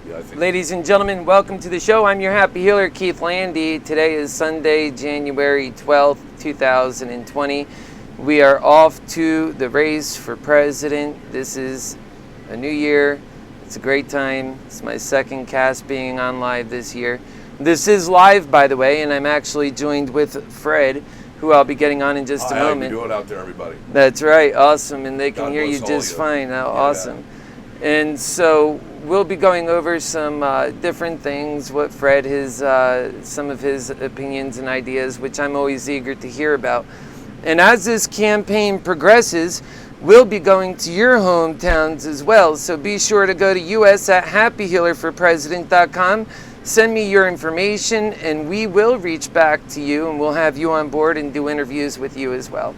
Yeah, I think. Ladies and gentlemen, welcome to the show. I'm your happy healer, Keith Landy. Today is Sunday, January 12th, 2020. We are off to the race for president. This is a new year. It's a great time. It's my second cast being on live this year. This is live, by the way, and I'm actually joined with Fred, who I'll be getting on in just a moment. How you doing out there, everybody? That's right. Awesome. And they can God hear you bless all just you. fine. Now, Yeah. awesome. And so we'll be going over some different things, what Fred, some of his opinions and ideas, which I'm always eager to hear about. And as this campaign progresses, we'll be going to your hometowns as well. So be sure to go to us at HappyHealerForPresident.com. Send me your information and we will reach back to you and we'll have you on board and do interviews with you as well.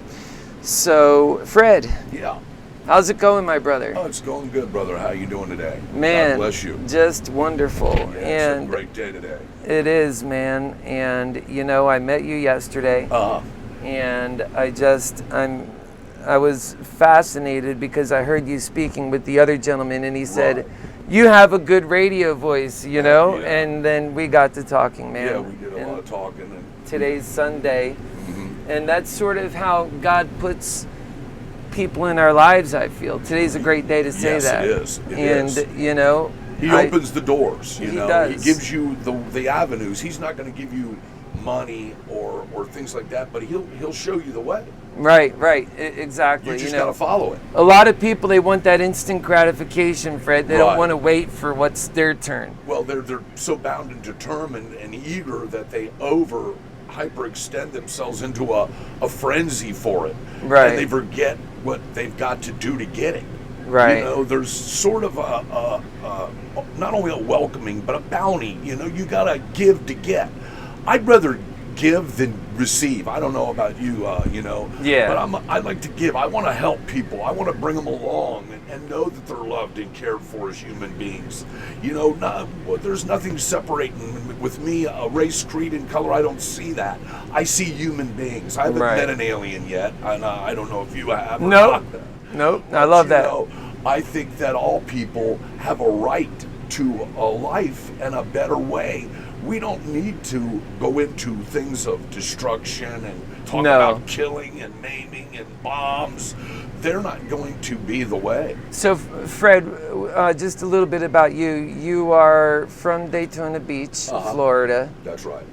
So, Fred. Yeah. How's it going, my brother? Oh, it's going good, brother. How you doing today? Man, God bless you. Just wonderful. Yeah, and it's a great day today. It is, man. And you know, I met you yesterday, and I was fascinated because I heard you speaking with the other gentleman, and he said, Right. "You have a good radio voice," you know. Yeah. And then we got to talking, man. Yeah, we did a lot of talking. And today's Sunday, and that's sort of how God puts people in our lives. I feel today's a great day to say yes, that. it is. It and is. You know, He opens the doors. You He know, does. He gives you the avenues. He's not going to give you money or things like that, but he'll show you the way. Right, exactly. You just got to follow it. A lot of people, they want that instant gratification, Fred. They don't Right. want to wait for what's their turn. Well, they're so bound and determined and eager that they hyperextend themselves into a frenzy for it. Right. And they forget what they've got to do to get it. Right. You know, there's sort of a not only a welcoming, but a bounty. You know, you got to give to get. I'd rather give than receive. I don't know about you, you know. Yeah. But I like to give. I want to help people. I want to bring them along and know that they're loved and cared for as human beings. You know, there's nothing separating with me, a race, creed, and color. I don't see that. I see human beings. I haven't met an alien yet, and I don't know if you have. Nope. I love that. Know, I think that all people have a right to a life and a better way. We don't need to go into things of destruction and talk about killing and maiming and bombs. They're not going to be the way. So, Fred, just a little bit about you. You are from Daytona Beach, Florida. That's right.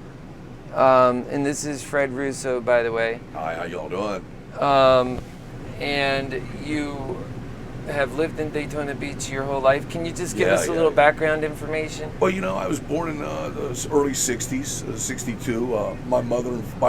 And this is Fred Russo, by the way. Hi, how y'all doing? And you have lived in Daytona Beach your whole life. Can you just give us a little background information? Well, you know, I was born in the early 60s, 62. My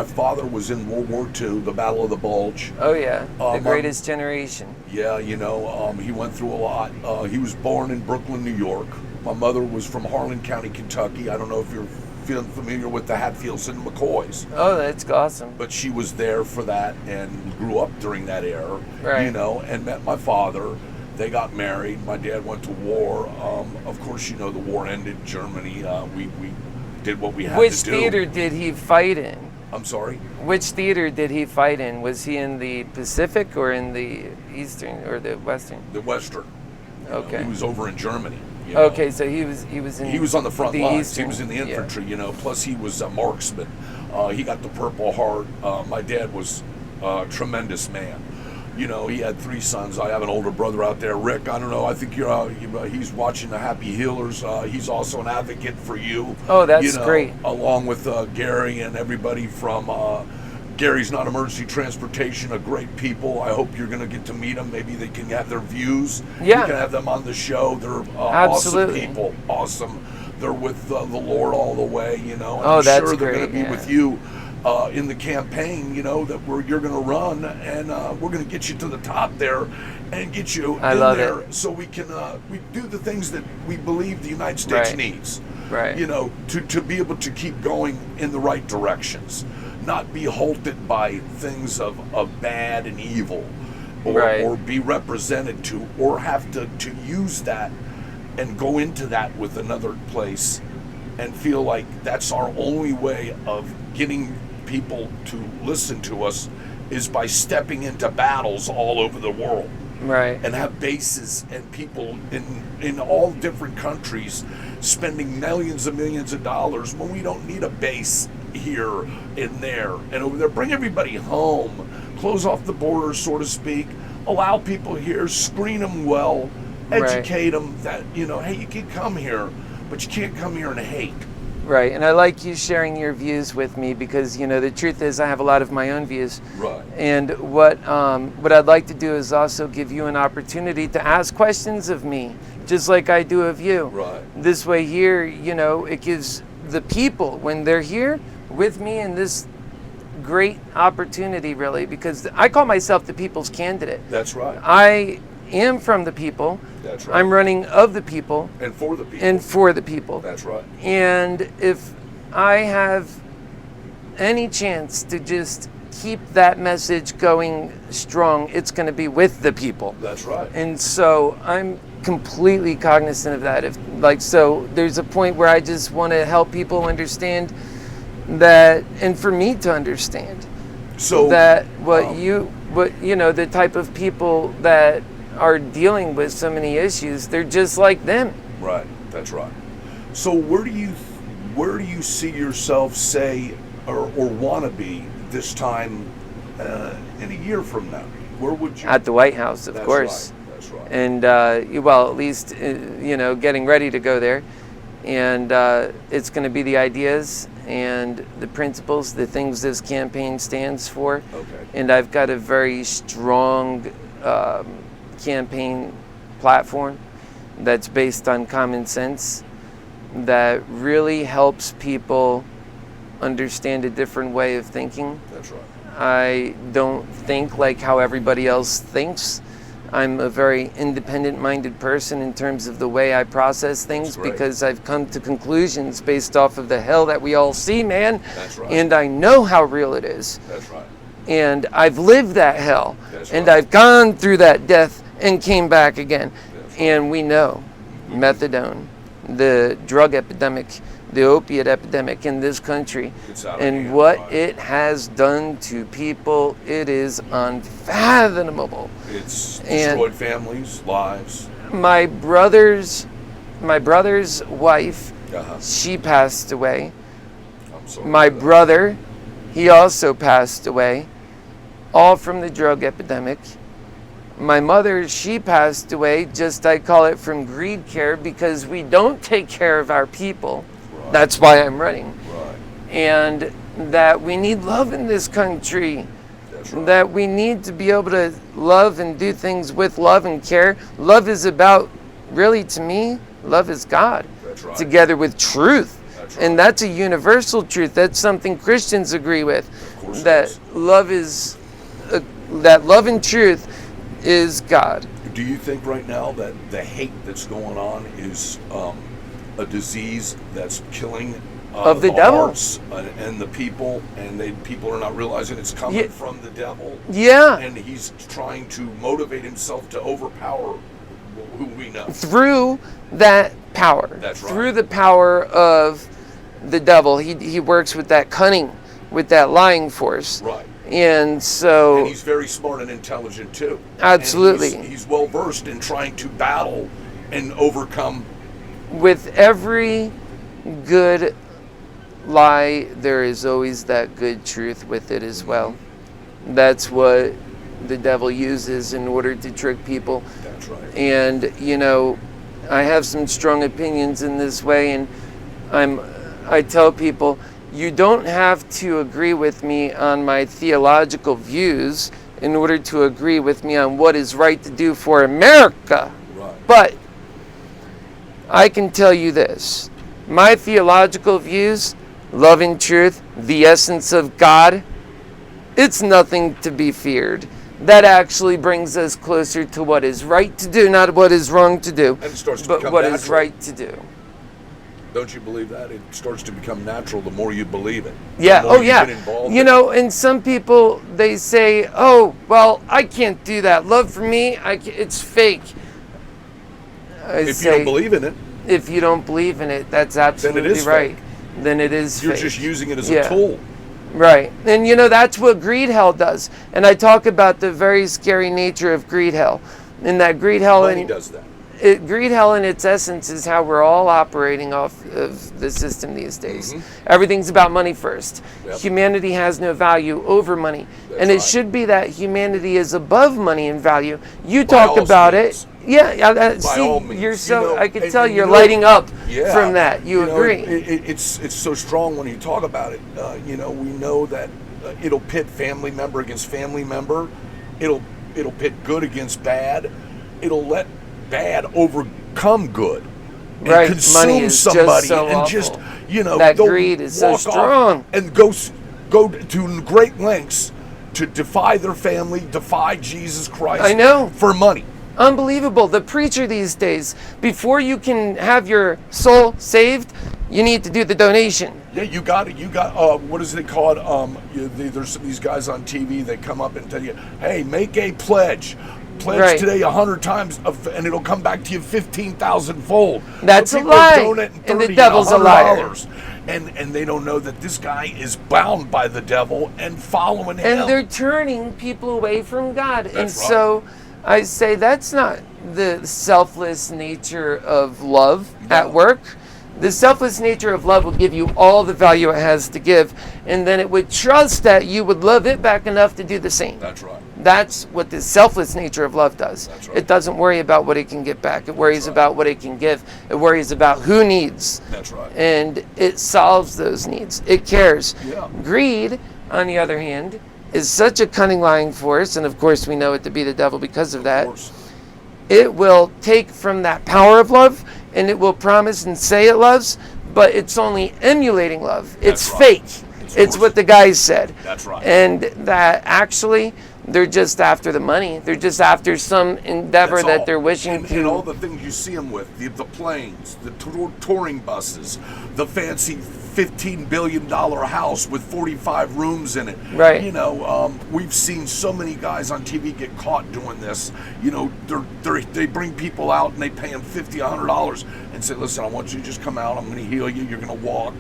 father was in World War II, the Battle of the Bulge. Oh, yeah. The greatest generation. Yeah, you know, he went through a lot. He was born in Brooklyn, New York. My mother was from Harlan County, Kentucky. I don't know if you're feeling familiar with the Hatfields and McCoys. Oh, that's awesome. But she was there for that and grew up during that era, right. You know, and met my father. They got married. My dad went to war. Of course, you know, the war ended in Germany. We did what we had to do. Which theater did he fight in? I'm sorry? Which theater did he fight in? Was he in the Pacific or in the Eastern or the Western? The Western. Okay. He was over in Germany. You know? Okay, so he was on the front lines. Eastern, he was in the infantry, you know. Plus, he was a marksman. He got the Purple Heart. My dad was a tremendous man. You know, he had 3 sons. I have an older brother out there, Rick. I don't know. I think he's watching the Happy Healers. He's also an advocate for you. Oh, that's great. Along with Gary and everybody from Gary's Not Emergency Transportation, a great people. I hope you're going to get to meet them. Maybe they can have their views. Yeah. You can have them on the show. They're awesome people. Awesome. They're with the Lord all the way, you know. And I'm that's sure they're great. going to be with you in the campaign, you know, that you're going to run, and we're going to get you to the top there and get you in there so we can we do the things that we believe the United States needs. Right. You know, to be able to keep going in the right directions. Not be halted by things of bad and evil, or be represented to, or have to use that and go into that with another place and feel like that's our only way of getting people to listen to us is by stepping into battles all over the world. Right. and have bases and people in all different countries spending millions of dollars when we don't need a base here and there and over there. Bring everybody home, close off the borders, so to speak, allow people here, screen them well, educate them that, hey, you can come here, but you can't come here and hate. Right, and I like you sharing your views with me because, the truth is I have a lot of my own views. Right. And what I'd like to do is also give you an opportunity to ask questions of me, just like I do of you. Right. This way here, it gives the people, when they're here with me in this great opportunity, really, because I call myself the people's candidate. That's right. I am from the people. That's right. I'm running of the people. And for the people. And for the people. That's right. And if I have any chance to just keep that message going strong, it's going to be with the people. That's right. And so I'm completely cognizant of that. So there's a point where I just want to help people understand that, and for me to understand, so that the type of people that are dealing with so many issues, they're just like them. Right. That's right. So where do you see yourself, say, or want to be this time in a year from now? Where would you? At the White House, of course. Right. That's right. And at least getting ready to go there, and it's going to be the ideas and the principles, the things this campaign stands for. Okay. And I've got a very strong campaign platform that's based on common sense that really helps people understand a different way of thinking. That's right. I don't think like how everybody else thinks. I'm a very independent-minded person in terms of the way I process things, because I've come to conclusions based off of the hell that we all see, man. That's right. And I know how real it is. That's right. And I've lived that hell. That's and right. I've gone through that death and came back again. Right. And we know methadone, the drug epidemic, the opiate epidemic in this country, and what it has done to people, it is unfathomable. It's destroyed families, lives. My brother's wife, she passed away. I'm sorry. My brother, he also passed away, all from the drug epidemic. My mother, she passed away, I call it from greed care, because we don't take care of our people. Right. That's why I'm running. Right. And that we need love in this country. That's right. That we need to be able to love and do things with love and care. Love is about, really to me, love is God. That's right. Together with truth. That's right. And that's a universal truth. That's something Christians agree with. Of course that love is, that love and truth is God. Do you think right now that the hate that's going on is a disease that's killing of the devil hearts and the people, and people are not realizing it's coming from the devil? Yeah. And he's trying to motivate himself to overpower who we know. Through that power. That's right. Through the power of the devil. He works with that cunning, with that lying force. Right. And so... And he's very smart and intelligent, too. Absolutely. And he's well-versed in trying to battle and overcome. With every good lie, there is always that good truth with it as well. That's what the devil uses in order to trick people. That's right. And, I have some strong opinions in this way, and I tell people, you don't have to agree with me on my theological views in order to agree with me on what is right to do for America. Right. But I can tell you this. My theological views, love and truth, the essence of God, it's nothing to be feared. That actually brings us closer to what is right to do, not what is wrong to do, and it starts to but what is right to do. Don't you believe that? It starts to become natural the more you believe it. Yeah, oh yeah. And some people, they say, oh, well, I can't do that. Love for me, it's fake. If you don't believe in it. If you don't believe in it, that's absolutely right. Then it is fake. You're just using it as a tool. Right. And that's what greed hell does. And I talk about the very scary nature of greed hell. And that greed, hell, Money does that. Greed, hell, in its essence, is how we're all operating off of the system these days. Everything's about money first. Yep. Humanity has no value over money. That's and it right. should be that humanity is above money in value. You By talk all about means. it. Yeah, By see, all means. you're so, You know, I could and- tell and you're you know- lighting up Yeah. from that. You know, agree. It's so strong when you talk about it. We know that it'll pit family member against family member. It'll pit good against bad. It'll let bad overcome good. And Right. consume Money is somebody just so and awful. just, That they'll greed is so walk off strong. and go to great lengths to defy their family, defy Jesus Christ. I know. For money. Unbelievable. The preacher these days, before you can have your soul saved, you need to do the donation. Yeah, you got it. What is it called? There's these guys on TV that come up and tell you, hey, make a pledge. Pledge Right. today 100 times, and it'll come back to you 15,000-fold. That's So a people are lie. donating And the $30 devil's a liar. $100, and they don't know that this guy is bound by the devil and following him. And they're turning people away from God. And That's right. so I say that's not the selfless nature of love at work. The selfless nature of love will give you all the value it has to give, and then it would trust that you would love it back enough to do the same. That's right. That's what the selfless nature of love does. That's right. It doesn't worry about what it can get back. It worries about what it can give. It worries about who needs. That's right. And it solves those needs. It cares. Yeah. Greed, on the other hand, is such a cunning lying force, and of course we know it to be the devil because of that. Of course. It will take from that power of love, and it will promise and say it loves, but it's only emulating love. It's That's right. fake. It's It's what the guys said. That's right. And that actually, they're just after the money. They're just after some endeavor That's that all. they're wishing and all to. the things you see them with, the planes, the touring buses, the fancy $15 billion house with 45 rooms in it. Right. We've seen so many guys on TV get caught doing this. They bring people out and they pay them $50, $100 and say, listen, I want you to just come out. I'm going to heal you. You're going to walk.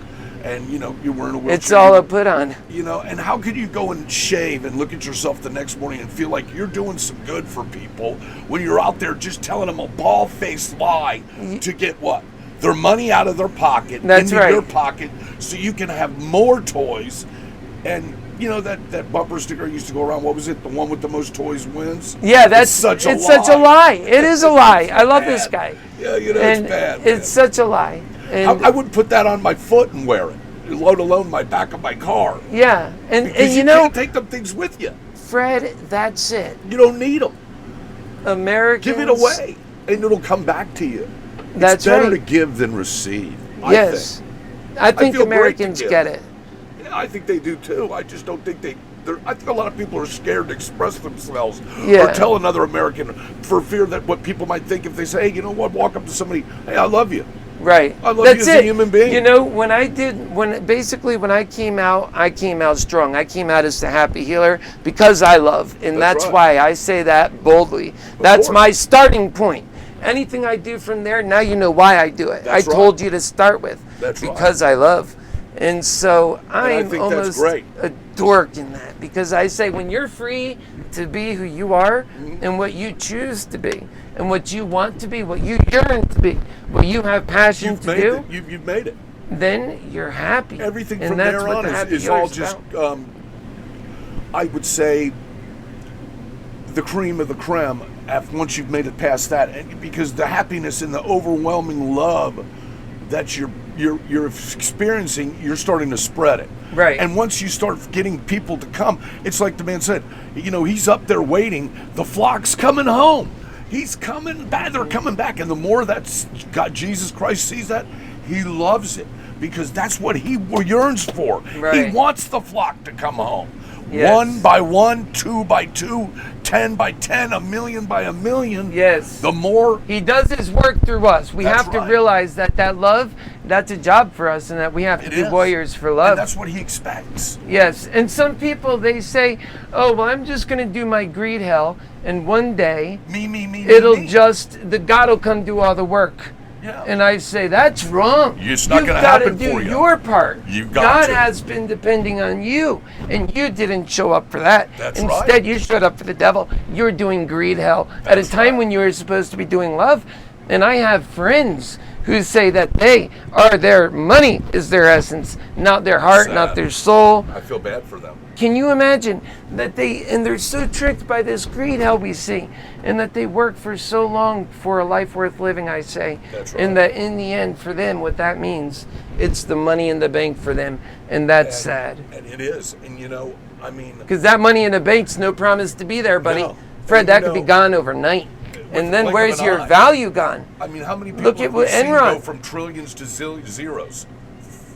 And, you're wearing a wheelchair. It's all a put on. And how could you go and shave and look at yourself the next morning and feel like you're doing some good for people when you're out there just telling them a bald-faced lie to get what? Their money out of their pocket, That's into right. your pocket, so you can have more toys. And, that bumper sticker used to go around, what was it? The one with the most toys wins? Yeah, It's such a lie. such a lie. It is a lie. I love bad. this guy. Yeah, And it's bad. it's such a lie. And I would put that on my foot and wear it, let alone my back of my car. yeah, and Because you can't take them things with you. Fred, that's it. You don't need them. Americans. Give it away, and it'll come back to you. That's it's better right. to give than receive. Yes, I think feel great to Americans give. get it. Yeah, I think they do too. I just don't think I think a lot of people are scared to express themselves Yeah. or tell another American for fear that what people might think if they say, hey, you know what, walk up to somebody, hey, I love you. Right. I love That's you as a it. human being. When I came out, I came out strong. I came out as the Happy Healer because I love, and that's right. why I say that boldly. That's course. my starting point. Anything I do from there, now you know why I do it. That's I told you to start with. That's right. because I love. And so I I'm think that's almost great. a dork in that, because I say when you're free to be who you are and what you choose to be and what you want to be, what you yearn to be, what you have passion to do, You've made it. then you're happy. Everything and from that's there what on the Happy is all Healer's just, about. I would say, the cream of the creme. Once you've made it past that, and because the happiness and the overwhelming love that you're experiencing, you're starting to spread it. Right. And once you start getting people to come, it's like the man said, he's up there waiting. The flock's coming home. He's coming back. They're coming back. And the more that Jesus Christ sees that, he loves it, because that's what he yearns for. Right. He wants the flock to come home. Yes. 1 by 1, 2 by 2, 10 by 10, 1,000,000 by 1,000,000. Yes. The more He does his work through us. We That's have to right. realize that love, that's a job for us, and that we have to it be is. warriors for And love. that's what he expects. Yes, and some people, they say, oh, well, I'm just going to do my greed hell, and one day Me, it'll me. just, the God will come do all the work. Yeah. And I say, that's wrong. It's not You've gonna got to happen do for you. your part. You've got God to. has been depending on you, and you didn't show up for that. That's Instead, right. you showed up for the devil. You're doing greed hell at a That's time right. when you were supposed to be doing love. And I have friends who say that their money is their essence, not their heart, Sad. not their soul. I feel bad for them. Can you imagine that they're so tricked by this greed hell we see, and that they work for so long for a life worth living, I say. That's right. And that in the end, for them, what that means, it's the money in the bank for them, and that's sad. And it is. And I mean, Because that money in the bank's no promise to be there, buddy. No. Fred, And, that could be gone overnight. And then blink of where's an your eye. value gone? I mean, how many people Look at have what we seen Enron- go from trillions to zeros?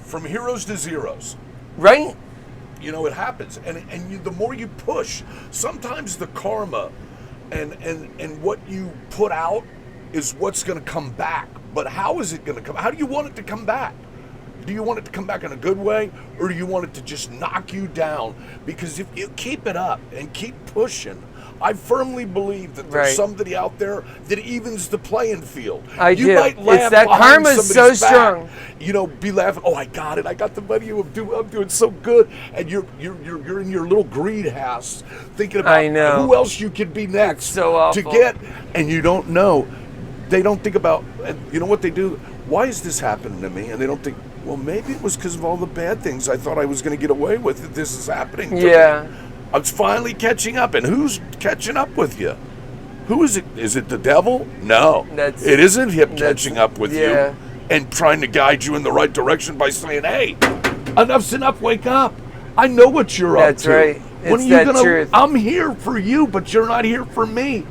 From heroes to zeros. Right? It happens. And the more you push, sometimes the karma and what you put out is what's going to come back. But how is it going to come? How do you want it to come back? Do you want it to come back in a good way, or do you want it to just knock you down? Because if you keep it up and keep pushing, I firmly believe that there's Right. somebody out there that evens the playing field. I You do. might laugh It's that behind karma's so somebody's back. strong. Be laughing. Oh, I got it. I got the money. I'm doing so good. And you're in your little greed house thinking about I know. who else you could be next so to awful. get, and you don't know. They don't think about. And you know what they do? Why is this happening to me? And they don't think. Well, maybe it was because of all the bad things I thought I was going to get away with. That this is happening. To Yeah. me. I was finally catching up, and who's catching up with you? Who is it? Is it the devil? No, it isn't him catching up with you and trying to guide you in the right direction by saying, "Hey, enough's enough. Wake up. I know what you're up to. That's right. When It's are you that gonna? truth. I'm here for you, but you're not here for me.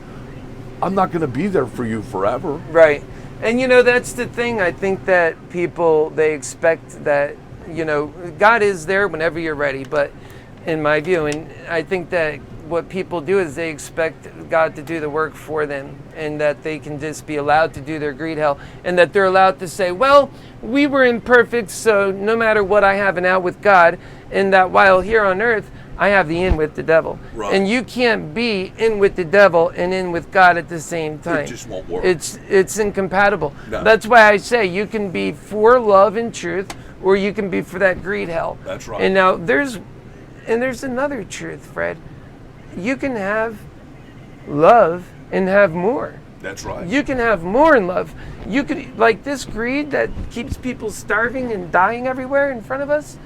I'm not going to be there for you forever." Right. And that's the thing. I think that people, they expect that, God is there whenever you're ready, but in my view, and I think that what people do is they expect God to do the work for them, and that they can just be allowed to do their greed hell, and that they're allowed to say, well, we were imperfect, so no matter what, I have an out with God, and that while here on earth, I have the in with the devil. Right. And you can't be in with the devil and in with God at the same time. It just won't work. It's incompatible. No. That's why I say you can be for love and truth, or you can be for that greed hell. That's right. And now there's another truth, Fred. You can have love and have more. That's right. You can have more in love. You could, like this greed that keeps people starving and dying everywhere in front of us,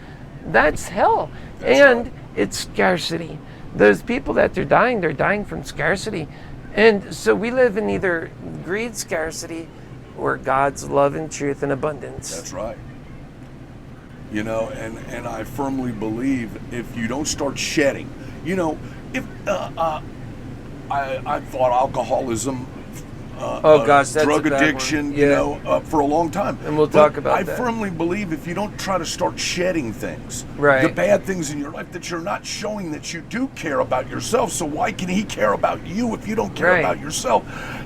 that's hell. That's and right. It's scarcity. Those people that they're dying from scarcity. And so we live in either greed, scarcity, or God's love and truth and abundance. That's right. And I firmly believe if you don't start shedding, if I thought alcoholism, Gosh, that's drug a bad addiction, one. Yeah. for a long time. And we'll talk about I that. firmly believe if you don't try to start shedding things, Right. the bad things in your life, that you're not showing that you do care about yourself. So why can he care about you if you don't care Right. about yourself?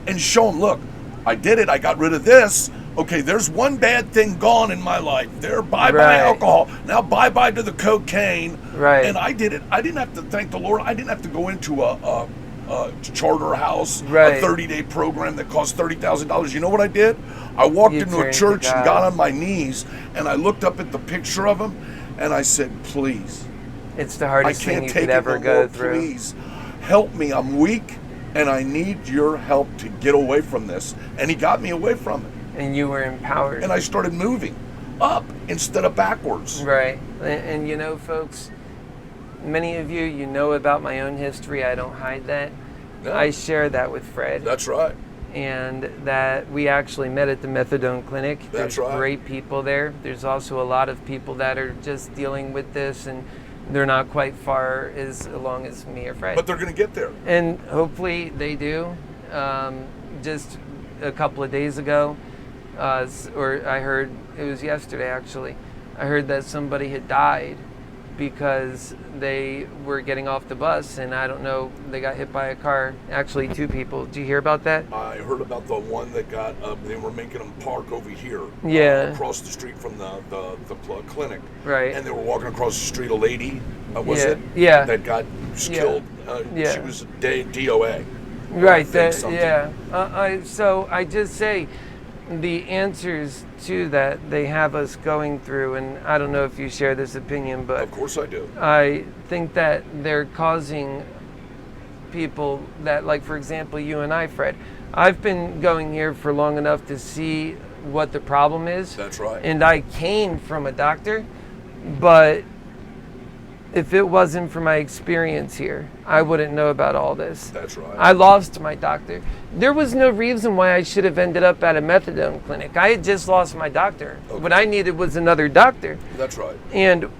And show him, look, I did it. I got rid of this. Okay, there's one bad thing gone in my life. There, bye-bye Right. alcohol. Now bye-bye to the cocaine. Right. And I did it. I didn't have to thank the Lord. I didn't have to go into a charter house, Right. a 30-day program that cost $30,000. You know what I did? I walked You into a turned to church and God. got on my knees, and I looked up at the picture of him, and I said, please, It's the I hardest thing can't you take could it ever no go more. through. Please help me. I'm weak, and I need your help to get away from this. And he got me away from it. And you were empowered. And I started moving up instead of backwards. Right. And folks, many of you know about my own history. I don't hide that. No. I share that with Fred. That's right. And that we actually met at the methadone clinic. That's There's right. great people there. There's also a lot of people that are just dealing with this, and they're not quite far as along as me or Fred. But they're going to get there. And hopefully they do. Just a couple of days ago, or I heard, it was yesterday actually, I heard that somebody had died because they were getting off the bus, and I don't know, they got hit by a car. Actually, 2 people. Did you hear about that? I heard about the one that got, they were making them park over here. Yeah. Across the street from the clinic. Right. And they were walking across the street, a lady, was Yeah. it? Yeah. That got killed. Yeah. She was DOA. Right. I think something. So I just say, the answers to that they have us going through, and I don't know if you share this opinion, but of course I do. I think that they're causing people that, like, for example, you and I, Fred, I've been going here for long enough to see what the problem is. That's right. And I came from a doctor, but if it wasn't for my experience here, I wouldn't know about all this. That's right. I lost my doctor. There was no reason why I should have ended up at a methadone clinic. I had just lost my doctor. Okay. What I needed was another doctor. That's right. And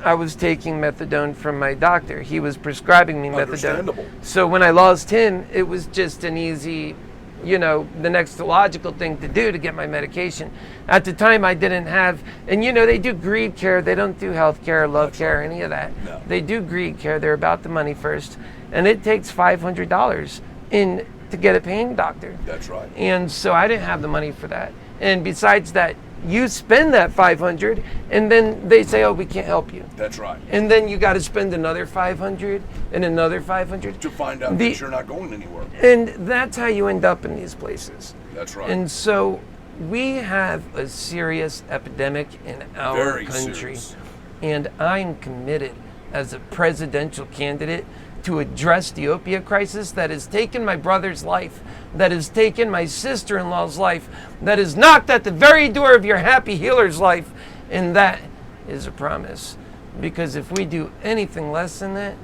I was taking methadone from my doctor. He was prescribing me methadone. Understandable. So when I lost him, it was just an easy, the next logical thing to do to get my medication. At the time, I didn't have, and they do greed care. They don't do health care, love care, any of that. No. They do greed care. They're about the money first. And it takes $500 to get a pain doctor. That's right. And so I didn't have the money for that. And besides that, you spend that $500 and then they say, oh, we can't help you. That's right. And then you got to spend another $500 and another $500 to find out that you're not going anywhere. And that's how you end up in these places. That's right. And so we have a serious epidemic in our Very country. serious. And I'm committed as a presidential candidate to address the opiate crisis that has taken my brother's life, that has taken my sister-in-law's life, that has knocked at the very door of your HappyHealer's life. And that is a promise. Because if we do anything less than that,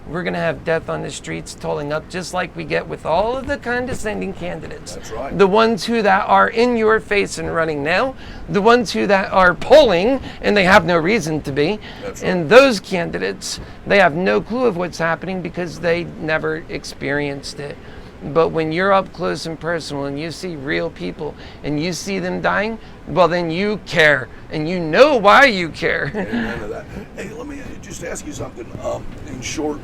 we're going to have death on the streets tolling up just like we get with all of the condescending candidates. That's right. The ones who that are in your face and running now, the ones who that are polling and they have no reason to be. That's right. And those candidates, they have no clue of what's happening because they never experienced it. But when you're up close and personal and you see real people and you see them dying, well, then you care and you know why you care. Amen to that. Hey, let me just ask you something. In short,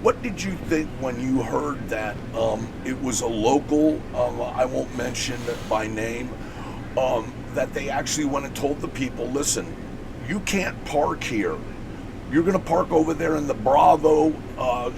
what did you think when you heard that it was a local, I won't mention it by name, that they actually went and told the people, listen, you can't park here. You're going to park over there in the Bravo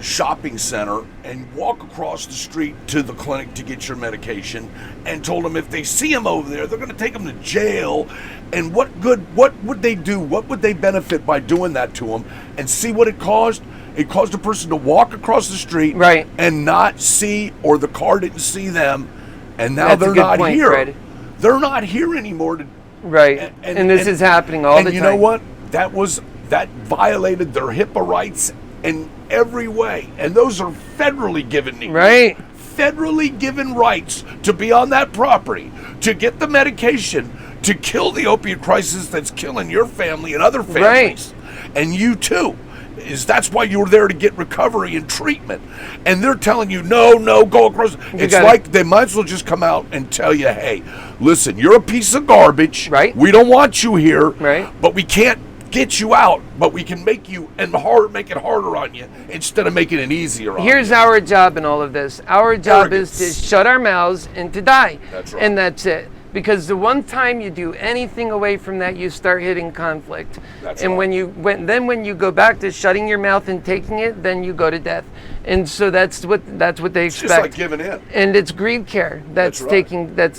shopping center and walk across the street to the clinic to get your medication, and told them if they see him over there, they're going to take him to jail. And what would they do? What would they benefit by doing that to him? And see what it caused? It caused a person to walk across the street right. and not see, or the car didn't see them, and now That's they're a good not point, here. Fred. They're not here anymore. Right. And this is happening all the time. And you know what? That violated their HIPAA rights in every way. And those are federally given needs. Right. Federally given rights to be on that property, to get the medication, to kill the opioid crisis that's killing your family and other families. Right. And you too. That's why you were there, to get recovery and treatment. And they're telling you, no, go across. It's like they might as well just come out and tell you, hey, listen, you're a piece of garbage. Right. We don't want you here. Right. But we can't get you out, but we can make it harder on you instead of making it easier on you. Here's our job in all of this. Our job is to shut our mouths and to die. That's right. And that's it. Because the one time you do anything away from that, you start hitting conflict. That's and right. when you go back to shutting your mouth and taking it, then you go to death. And so that's what they expect. It's just like giving in. And it's greed care that's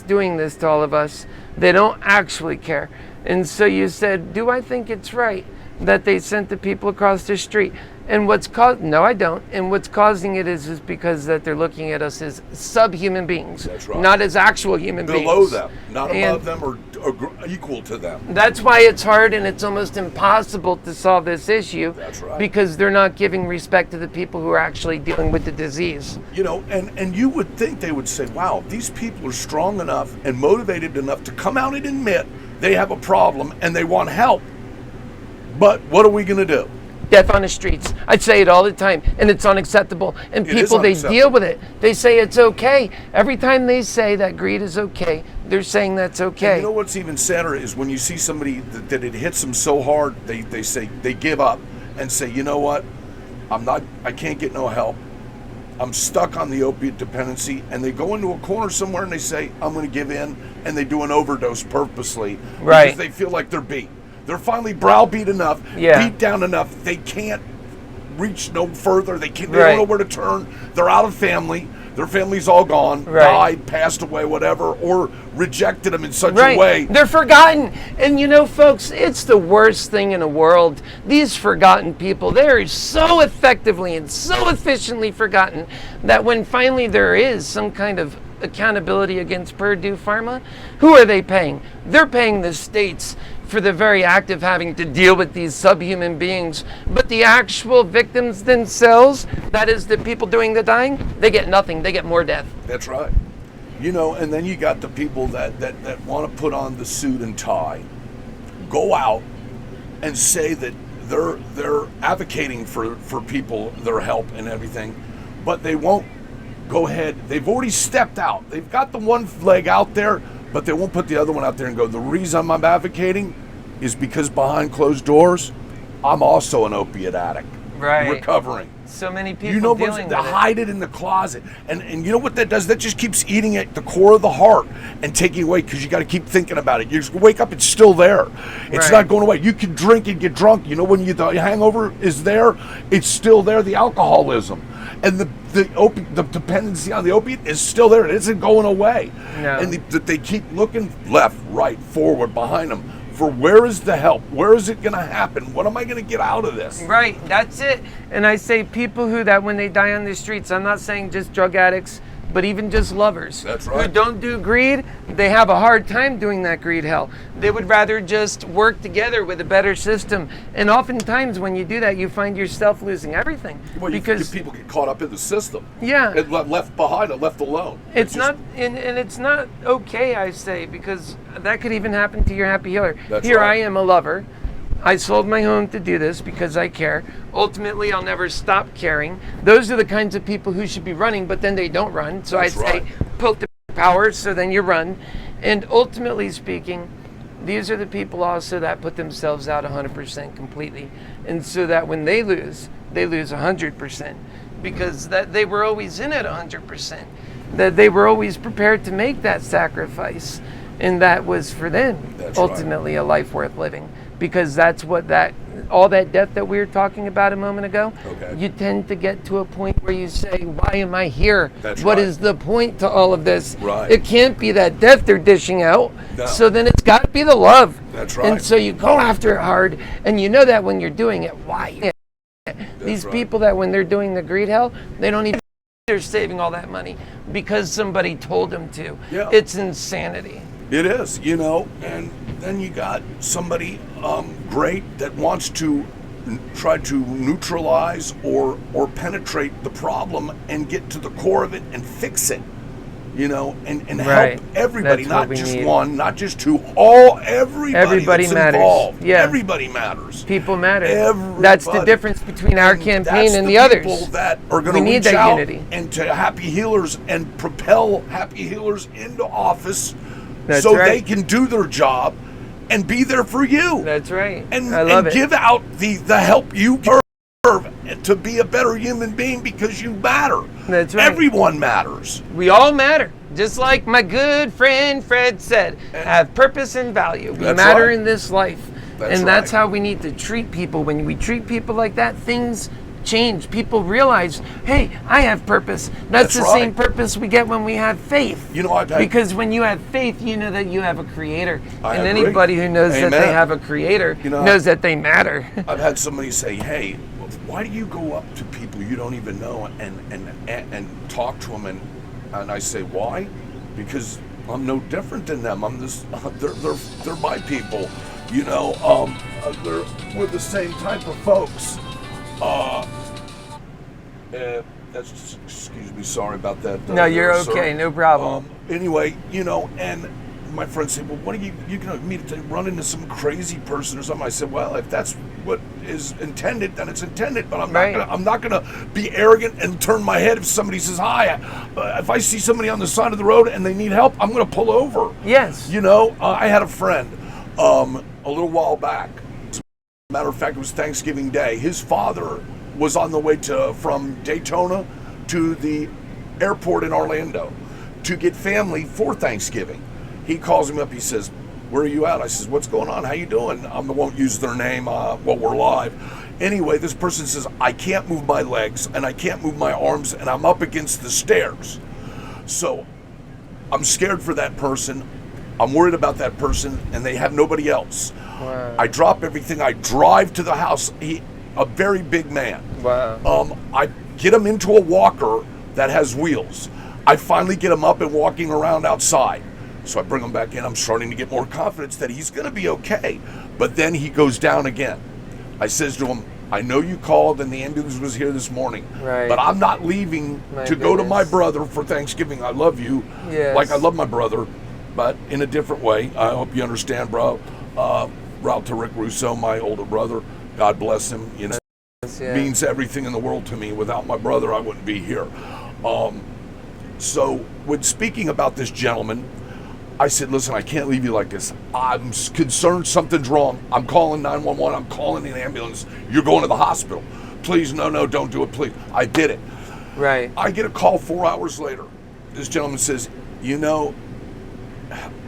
doing this to all of us. They don't actually care. And so you said, do I think it's right that they sent the people across the street? And no, I don't. And what's causing it is because that they're looking at us as subhuman beings. That's right. Not as actual human beings. Below them, not above them or equal to them. That's why it's hard and it's almost impossible to solve this issue. That's right. Because they're not giving respect to the people who are actually dealing with the disease. And you would think they would say, wow, these people are strong enough and motivated enough to come out and admit they have a problem and they want help. But what are we going to do? Death on the streets. I say it all the time, and it's unacceptable. And people, they deal with it. They say it's okay. Every time they say that greed is okay, they're saying that's okay. And you know what's even sadder is when you see somebody that it hits them so hard, they say they give up and say, you know what? I can't get no help. I'm stuck on the opiate dependency, and they go into a corner somewhere and they say, I'm going to give in, and they do an overdose purposely because they feel like they're beat. They're finally browbeat enough, beat down enough. They can't reach no further. They can't. They Right. don't know where to turn. They're out of family. Their family's all gone, Right. died, passed away, whatever, or rejected them in such Right. a way. They're forgotten. And you know, folks, it's the worst thing in the world. These forgotten people, they're so effectively and so efficiently forgotten that when finally there is some kind of accountability against Purdue Pharma, who are they paying? They're paying the states for the very act of having to deal with these subhuman beings. But the actual victims themselves, that is the people doing the dying, they get nothing. They get more death. That's right. You know, and then you got the people that want to put on the suit and tie, go out and say that they're advocating for people, their help and everything, but they won't go ahead. They've already stepped out. They've got the one leg out there, but they won't put the other one out there and go, the reason I'm advocating is because behind closed doors, I'm also an opiate addict. Right. Recovering. So many people You know, dealing they with it. hide it in the closet. And you know what that does? That just keeps eating at the core of the heart and taking away, because you got to keep thinking about it. You just wake up, it's still there. It's Right. not going away. You can drink and get drunk. You know, when the hangover is there, it's still there. The alcoholism and the dependency on the opiate is still there. It isn't going away. No. And they keep looking left, right, forward, behind them for where is the help? Where is it going to happen? What am I going to get out of this? Right, that's it. And I say people who that when they die on the streets, I'm not saying just drug addicts, but even just lovers. That's right. Who don't do greed, they have a hard time doing that greed hell. They would rather just work together with a better system. And oftentimes when you do that, you find yourself losing everything. Well, because people get caught up in the system. Yeah. And left behind and left alone. it's just- not, and it's not okay, I say, because that could even happen to your happy healer. That's Here right. I am, a lover. I sold my home to do this because I care. Ultimately, I'll never stop caring. Those are the kinds of people who should be running, but then they don't run. So That's I say, right. put the power, so then you run. And ultimately speaking, these are the people also that put themselves out 100% completely. And so that when they lose 100%. Because that they were always in it 100%. That they were always prepared to make that sacrifice. And that was for them That's ultimately a life worth living. Because that's what all that death that we were talking about a moment ago, Okay. you tend to get to a point where you say, why am I here? That's What right. is the point to all of this? Right. It can't be that death they're dishing out. No. So then it's got to be the love. That's right. And so you go after it hard, and you know that when you're doing it, why? These right. people that when they're doing the greed hell, they don't even they're saving all that money because somebody told them to. Yeah. It's insanity. It is, you know, and then you got somebody great that wants to try to neutralize or penetrate the problem and get to the core of it and fix it, you know, and Right. help everybody, That's what not we just need. one, not just two, everybody Everybody that's matters. involved. Yeah. Everybody matters. People matter. Everybody. That's the difference between our And campaign that's and the the others. people that are going We to need reach that out unity. into Happy Healers and propel Happy Healers into office. That's so right. they can do their job and be there for you. That's right. And, I love and it. give out the help you deserve to be a better human being because you matter. That's right. Everyone matters. We all matter. Just like my good friend Fred said, have purpose and value. We That's matter right. in this life. That's and that's right. how we need to treat people. When we treat people like that, things change. People realize, hey, I have purpose. That's the right. same purpose we get when we have faith. You know, I've had- because when you have faith, you know that you have a creator. I and agree. anybody who knows that Amen. they have a creator You know, knows that they matter. I've had somebody say, hey, why do you go up to people you don't even know and talk to them? And I say, why? Because I'm no different than them. I'm this. They're my people. You know, we're the same type of folks. That's excuse me. Sorry about that. No, you're sir. okay. No problem. Anyway, you know, and my friend said, well, what are you going to meet to run into some crazy person or something? I said, well, if that's what is intended, then it's intended. But I'm not gonna be arrogant and turn my head if somebody says hi. If I see somebody on the side of the road and they need help, I'm gonna pull over. Yes. You know, I had a friend a little while back. As a matter of fact, it was Thanksgiving Day. His father was on the way from Daytona to the airport in Orlando to get family for Thanksgiving. He calls him up. He says, "Where are you at?" I says, "What's going on? How you doing?" I won't use their name. We're live. Anyway, this person says, I can't move my legs and I can't move my arms and I'm up against the stairs. So I'm scared for that person. I'm worried about that person, and they have nobody else. Wow. I drop everything. I drive to the house. A very big man. Wow. I get him into a walker that has wheels. I finally get him up and walking around outside. So I bring him back in. I'm starting to get more confidence that he's going to be okay. But then he goes down again. I says to him, I know you called and the ambulance was here this morning, right, but I'm not leaving to go to my brother for Thanksgiving. I love you, like I love my brother, but in a different way. I hope you understand, bro. Route to Rick Russo, my older brother. God bless him. You know, means everything in the world to me. Without my brother, I wouldn't be here. So when speaking about this gentleman, I said, listen, I can't leave you like this. I'm concerned something's wrong. I'm calling 911. I'm calling an ambulance. You're going to the hospital. Please, no, don't do it, please. I did it. Right. I get a call 4 hours later. This gentleman says, you know,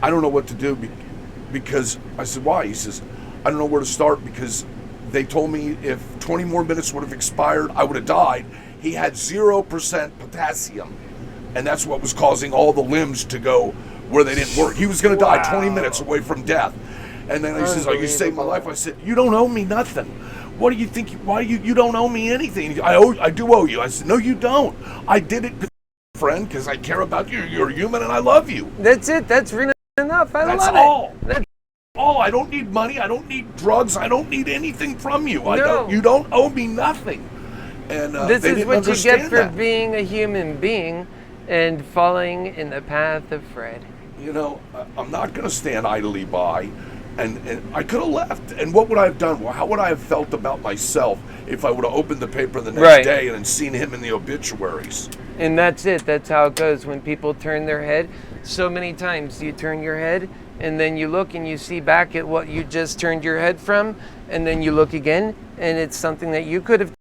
I don't know what to do because I said, why? He says, I don't know where to start because they told me if 20 more minutes would have expired, I would have died. He had 0% potassium, and that's what was causing all the limbs to go where they didn't work. He was going to die 20 minutes away from death. And then he says, oh, you saved my life. I said, you don't owe me nothing. What do you think? Why you don't owe me anything? I do owe you. I said, no, you don't. I did it, friend, because I care about you. You're a human and I love you. That's it. That's really enough. That's love all. it. That's all. I don't need money. I don't need drugs. I don't need anything from you. No. You don't owe me nothing. And this is what you get for that. being a human being and falling in the path of Fred. You know, I'm not going to stand idly by, and I could have left. And what would I have done? Well, how would I have felt about myself if I would have opened the paper the next day and seen him in the obituaries? And that's it. That's how it goes when people turn their head. So many times you turn your head, and then you look and you see back at what you just turned your head from, and then you look again, and it's something that you could have